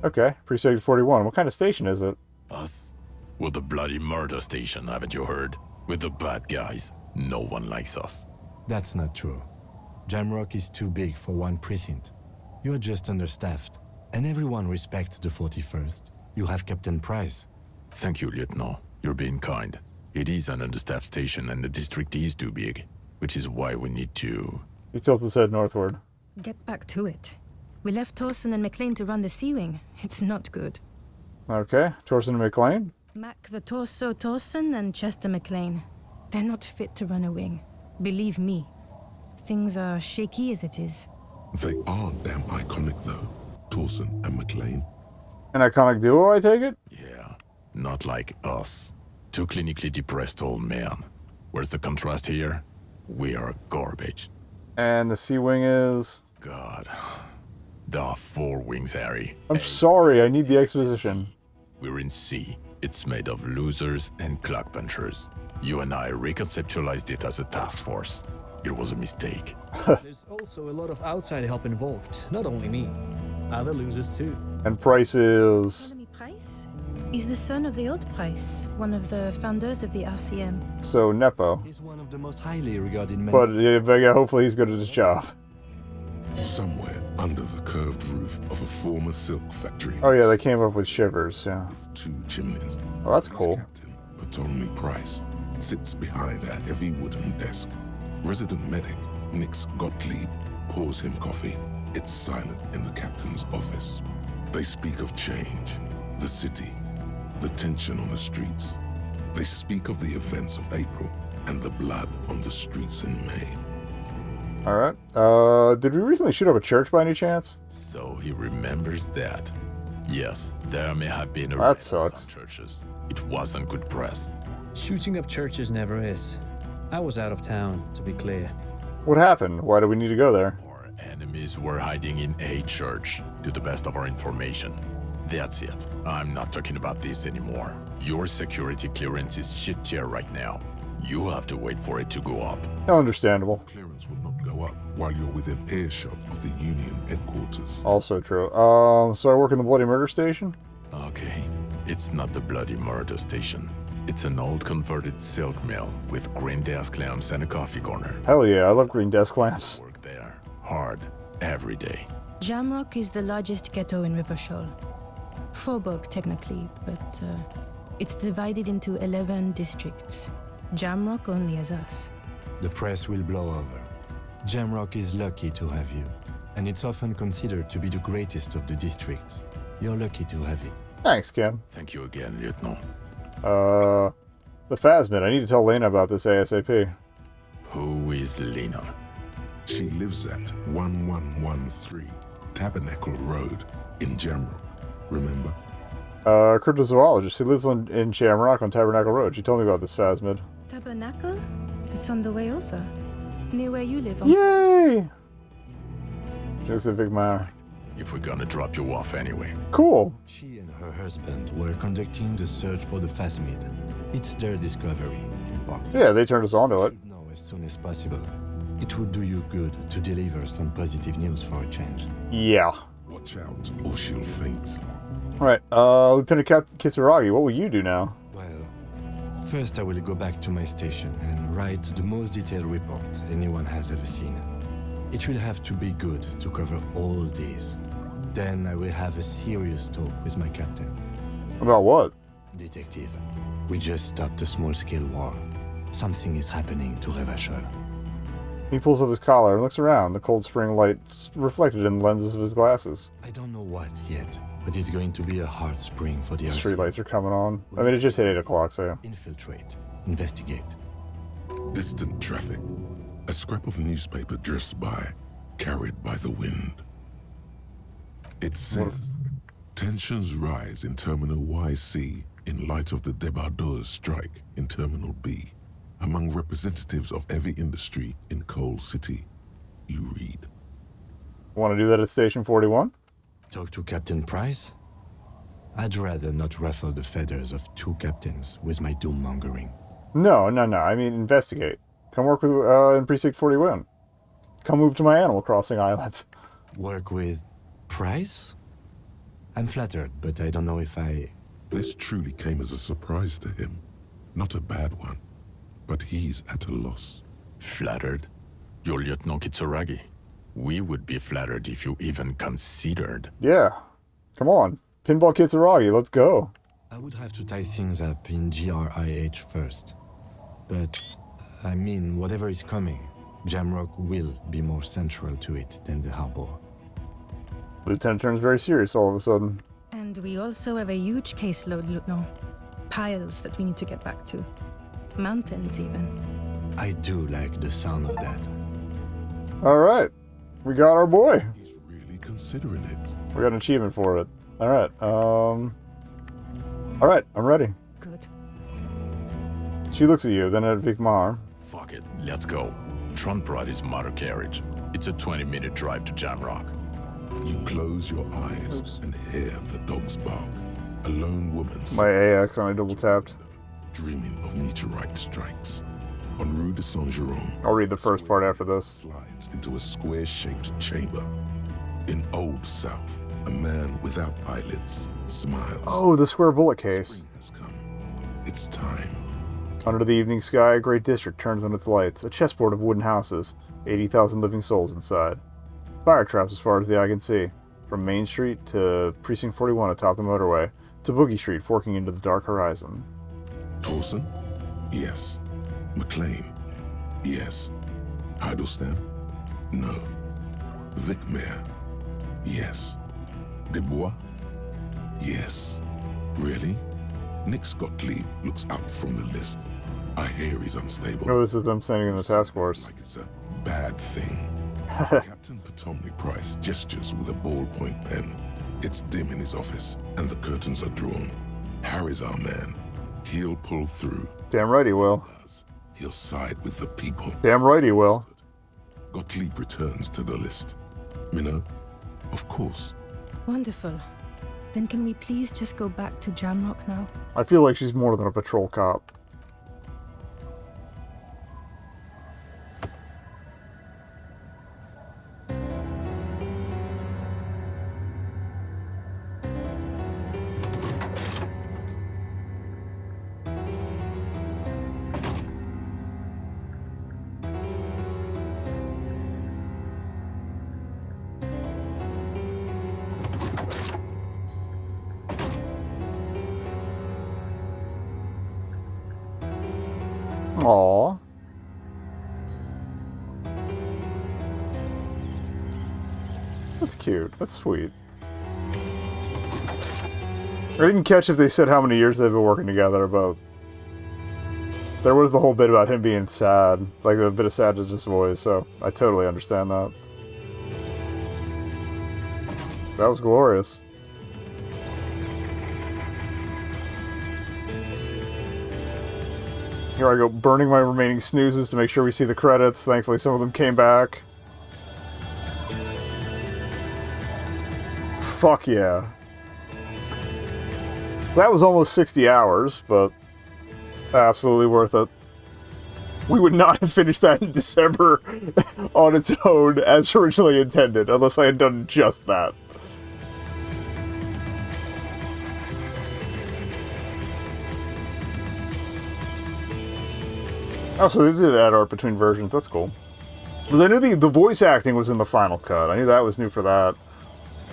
Okay. Precinct 41. What kind of station is it? Us? We're the bloody murder station, haven't you heard? We're the bad guys. No one likes us. That's not true. Jamrock is too big for one precinct. You're just understaffed, and everyone respects the 41st. You have Captain Price. Thank you, Lieutenant. You're being kind. It is an understaffed station and the district is too big, which is why we need to... He tilts his head northward. Get back to it. We left Torsen and McLean to run the Sea Wing. It's not good. Okay. Torsen and McLean? Mac the Torso Torsen and Chester McLean. They're not fit to run a wing. Believe me, things are shaky as it is. They are damn iconic, though. Torson and McLean. An iconic duo, I take it? Yeah, not like us. Two clinically depressed old men. Where's the contrast here? We are garbage. And the Sea Wing is... God. There are 4 wings, Harry. I'm sorry, I need the exposition. We're in C. It's made of losers and clock punchers. You and I reconceptualized it as a task force. It was a mistake. There's also a lot of outside help involved, not only me. Other losers too. And Price is... Jeremy Price? He's the son of the old Price, one of the founders of the RCM. So, Nepo. He's one of the most highly regarded men. But yeah, hopefully he's good at his job. Somewhere under the curved roof of a former silk factory Oh yeah, they came up with Shivers, yeah. with 2 chimneys. Oh, that's His cool. captain, Ptolemy Price, sits behind a heavy wooden desk. Resident medic Nix Gottlieb pours him coffee. It's silent in the captain's office. They speak of change, the city, the tension on the streets. They speak of the events of April and the blood on the streets in May. Alright. Did we recently shoot up a church by any chance? So he remembers that. Yes, there may have been a That riot in sucks. some churches. It wasn't good press. Shooting up churches never is. I was out of town, to be clear. What happened? Why do we need to go there? Our enemies were hiding in a church, to the best of our information. That's it. I'm not talking about this anymore. Your security clearance is shit tier right now. You have to wait for it to go up. Understandable. Clearance will not go up while you're within earshot of the Union headquarters. Also true. So I work in the Bloody Murder Station? Okay, it's not the bloody murder station. It's an old converted silk mill with green desk lamps and a coffee corner. Hell yeah, I love green desk lamps. Work there, hard, every day. Jamrock is the largest ghetto in Rivershoal. Faubourg, technically, but it's divided into 11 districts. Jamrock only has us. The press will blow over. Jamrock is lucky to have you, and it's often considered to be the greatest of the districts. You're lucky to have it. Thanks, Kim. Thank you again, Lieutenant. The Phasmid. I need to tell Lena about this ASAP. Who is Lena? She lives at 1113 Tabernacle Road in Jamrock. Remember? Cryptozoologist. He lives in Shamrock on Tabernacle Road. She told me about this Phasmid. Tabernacle? It's on the way over. Near where you live. Yay! Just a big man. If we're gonna drop you off anyway. Cool. She and her husband were conducting the search for the Phasmid. It's their discovery, in part. Yeah, they turned us onto it. Should know as soon as possible. It would do you good to deliver some positive news for a change. Yeah. Watch out, or she'll faint. Alright, Lieutenant Kitsuragi, what will you do now? Well, first I will go back to my station and write the most detailed report anyone has ever seen. It will have to be good to cover all these. Then I will have a serious talk with my captain. About what? Detective, we just stopped a small-scale war. Something is happening to Revachol. He pulls up his collar and looks around, the cold spring light reflected in the lenses of his glasses. I don't know what yet, but it's going to be a hard spring for the Street RC. lights are coming on. I mean, it just hit 8 o'clock, so... Infiltrate. Investigate. Distant traffic. A scrap of newspaper drifts by, carried by the wind. It says, tensions rise in Terminal YC in light of the débardeurs strike in Terminal B. Among representatives of every industry in Coal City, you read. Want to do that at Station 41? Talk to Captain Price? I'd rather not ruffle the feathers of 2 captains with my doom-mongering. No. I mean, investigate. Come work with, in Precinct 41. Come move to my Animal Crossing island. Work with Price? I'm flattered, but I don't know if I... This truly came as a surprise to him. Not a bad one, but he's at a loss. Flattered? You're Lieutenant Kitsuragi. We would be flattered if you even considered. Yeah. Come on. Pinball Kitsuragi, let's go. I would have to tie things up in GRIH first. But, I mean, whatever is coming, Jamrock will be more central to it than the harbor. Lieutenant turns very serious all of a sudden. And we also have a huge caseload, Lieutenant. Piles that we need to get back to. Mountains, even. I do like the sound of that. Alright. We got our boy. He's really considering it. We got an achievement for it. Alright, Alright, I'm ready. Good. She looks at you, then at Vikmar. Fuck it, let's go. Tron brought his motor carriage. It's a 20-minute drive to Jamrock. You close your eyes Oops. and hear the dogs bark. A lone woman My AX on a double tapped. dreaming of meteorite strikes. On Rue de Saint-Jérôme, I'll read the first part after this. slides into a square-shaped chamber. In Old South, a man without eyelids smiles. Oh, the square bullet case. Spring has come. It's time. Under the evening sky, a great district turns on its lights. A chessboard of wooden houses, 80,000 living souls inside. Fire traps as far as the eye can see. From Main Street to Precinct 41 atop the motorway, to Boogie Street forking into the dark horizon. Torsen? Yes. McLean? Yes. Heidelstein? No. Vicmere? Yes. Dubois? Yes. Really? Nick Gottlieb looks up from the list. I hear he's unstable. Oh, this is them sending in the task force. Like it's a bad thing. Captain Potomac Price gestures with a ballpoint pen. It's dim in his office, and the curtains are drawn. Harry's our man. He'll pull through. Damn right he will. He'll side with the people. Damn right he will. Gottlieb returns to the list. Minnow? Of course. Wonderful. Then can we please just go back to Jamrock now? I feel like she's more than a patrol cop. Aww. That's cute. That's sweet. I didn't catch if they said how many years they've been working together, but there was the whole bit about him being sad, like a bit of sadness in his voice, so I totally understand that. That was glorious. Here I go, burning my remaining snoozes to make sure we see the credits. Thankfully, some of them came back. Fuck yeah. That was almost 60 hours, but absolutely worth it. We would not have finished that in December on its own as originally intended, unless I had done just that. Oh, so they did add art between versions. That's cool. Because I knew the voice acting was in the final cut. I knew that was new for that.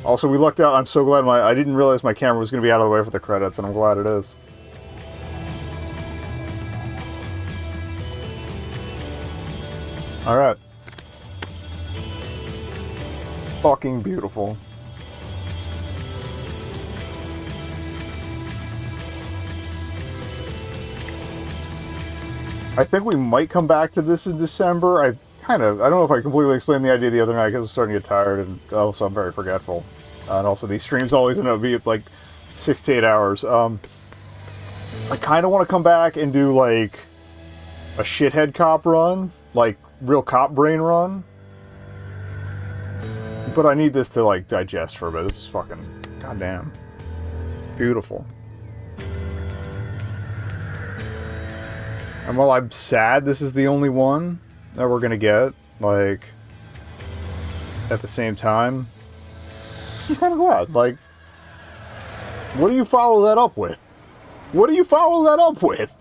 Also, we lucked out. I'm so glad I didn't realize my camera was going to be out of the way for the credits, and I'm glad it is. Alright. Fucking beautiful. I think we might come back to this in December. I don't know if I completely explained the idea the other night because I was starting to get tired, and also I'm very forgetful. And also these streams always end up being like 6 to 8 hours. I kind of want to come back and do like a shithead cop run, like real cop brain run. But I need this to like digest for a bit. This is fucking goddamn beautiful. And while I'm sad this is the only one that we're gonna get, like, at the same time, I'm kind of glad. Like, what do you follow that up with? What do you follow that up with?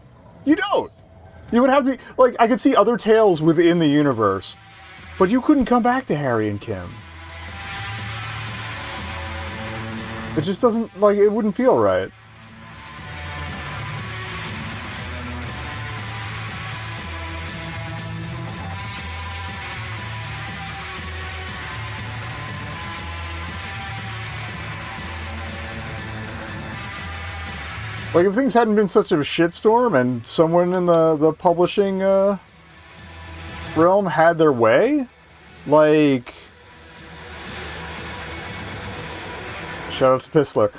You don't. You would have to be, like, I could see other tales within the universe, but you couldn't come back to Harry and Kim. It just doesn't, like, it wouldn't feel right. Like, if things hadn't been such a shitstorm and someone in the publishing realm had their way, like, shout out to Pistler.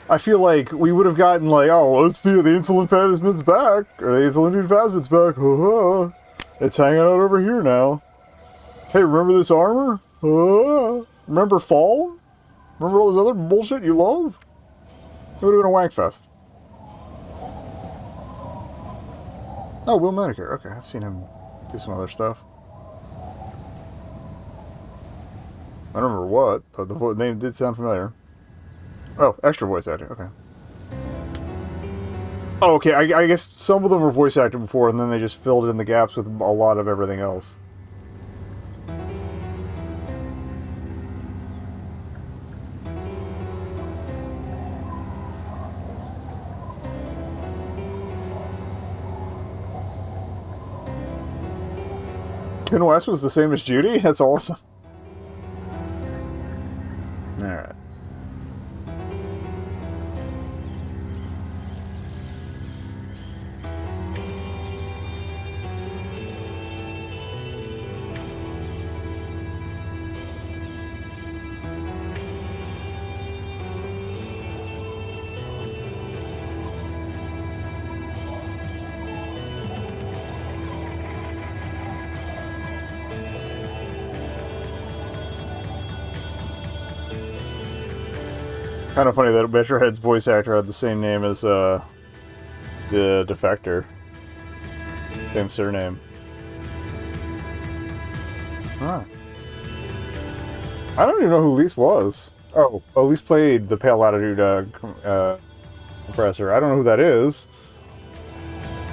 I feel like we would have gotten like, oh, let's see, the insolent Phasmid's back, or the insolent Phasmid's back. It's hanging out over here now. Hey, remember this armor? Remember Fall? Remember all this other bullshit you love? It would have been a wank fest. Oh, Will Medicare. Okay, I've seen him do some other stuff. I don't remember what, but the name did sound familiar. Oh, extra voice acting. Okay. Oh, okay. I guess some of them were voice acted before, and then they just filled in the gaps with a lot of everything else. Ken West was the same as Judy? That's awesome. Alright. Kind of funny that Metrohead's voice actor had the same name as the Defector. Same surname. Huh. I don't even know who Elise was. Oh, Elise played the Pale Latitude compressor. I don't know who that is.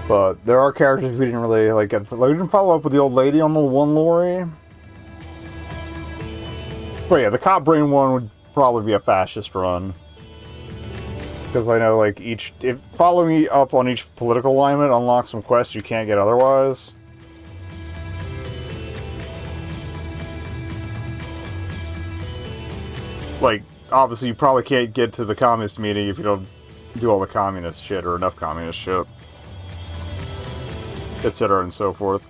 But there are characters we didn't really like get to, like, we didn't follow up with the old lady on the one lorry. But yeah, the Cop Brain one would probably be a fascist run. Because I know, like, if following up on each political alignment unlocks some quests you can't get otherwise. Like, obviously you probably can't get to the communist meeting if you don't do all the communist shit, or enough communist shit. Etc. and so forth.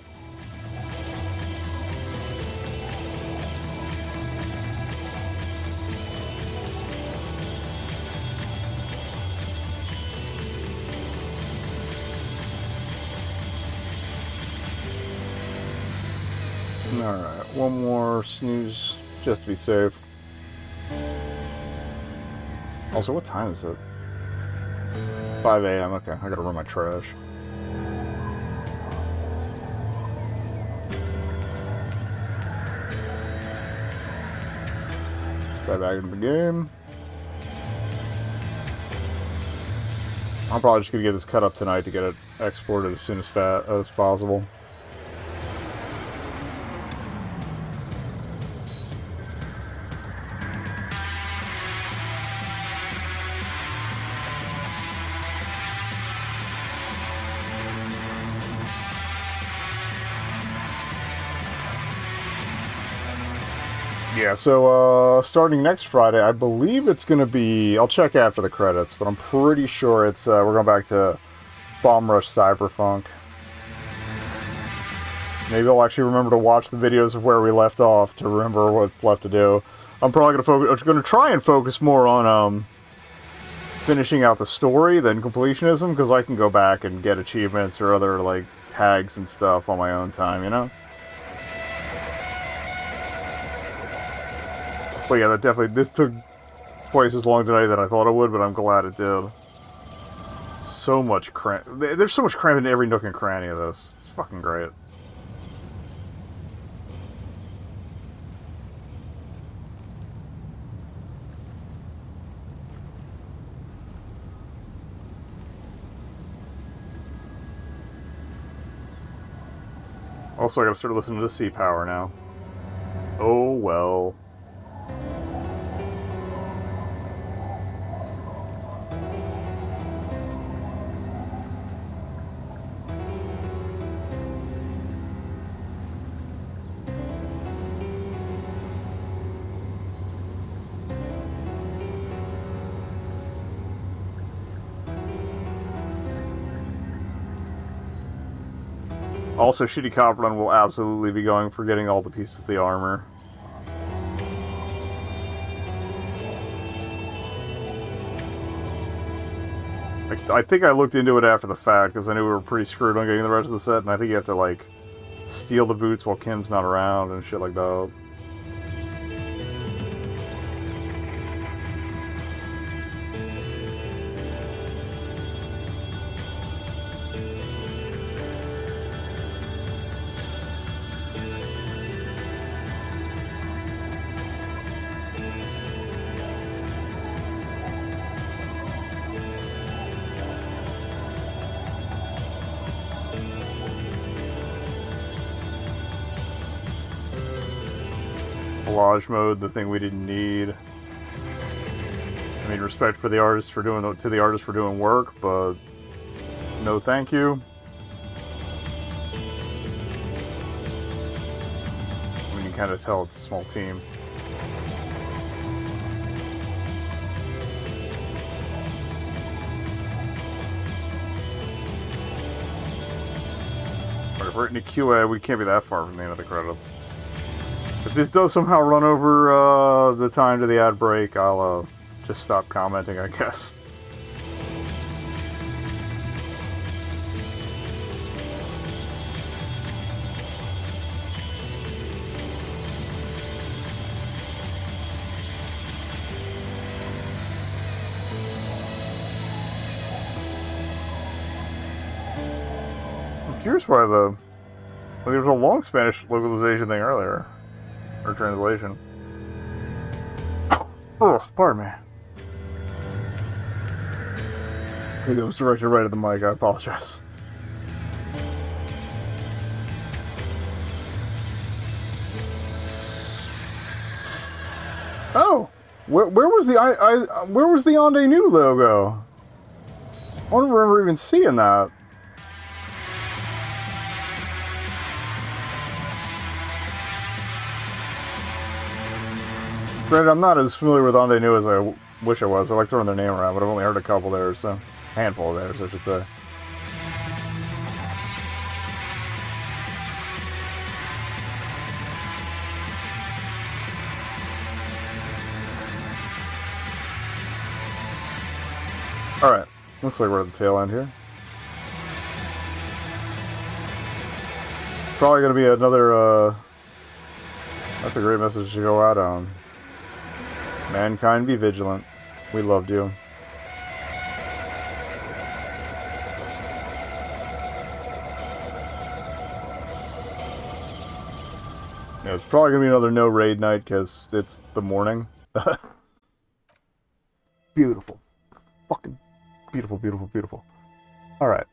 Alright, one more snooze, just to be safe. Also, what time is it? 5 a.m. Okay, I gotta run my trash. Dive back into the game. I'm probably just gonna get this cut up tonight to get it exported as soon as possible. Yeah, so starting next Friday, I believe it's going to be, I'll check after the credits, but I'm pretty sure it's, we're going back to Bomb Rush Cyberpunk. Maybe I'll actually remember to watch the videos of where we left off to remember what's left to do. I'm probably going to try and focus more on finishing out the story than completionism, because I can go back and get achievements or other, like, tags and stuff on my own time, you know? But yeah, that definitely, this took twice as long today than I thought it would, but I'm glad it did. So much there's so much cram in every nook and cranny of this. It's fucking great. Also, I gotta start listening to Sea Power now. Oh well. Also, Shitty Cop Run will absolutely be going for getting all the pieces of the armor. I think I looked into it after the fact, because I knew we were pretty screwed on getting the rest of the set, and I think you have to, like, steal the boots while Kim's not around and shit like that. Collage mode, the thing we didn't need. I mean, respect for the artist for doing work, but no thank you. I mean, you kind of tell it's a small team. But if we're into QA, we can't be that far from the end of the credits. If this does somehow run over the time to the ad break, I'll just stop commenting, I guess. I'm curious why there was a long Spanish localization thing earlier. Or translation. Oh, pardon me. I think it was directed right at the mic, I apologize. Oh! Where was the where was the Ande New logo? I don't remember even seeing that. Granted, I'm not as familiar with Ande New as I wish I was. I like throwing their name around, but I've only heard a couple there, so... A handful of theirs, I should say. Alright, looks like we're at the tail end here. Probably gonna be another, that's a great message to go out on. Mankind, be vigilant. We loved you. Yeah, it's probably gonna be another no raid night because it's the morning. Beautiful. Fucking beautiful, beautiful, beautiful. Alright.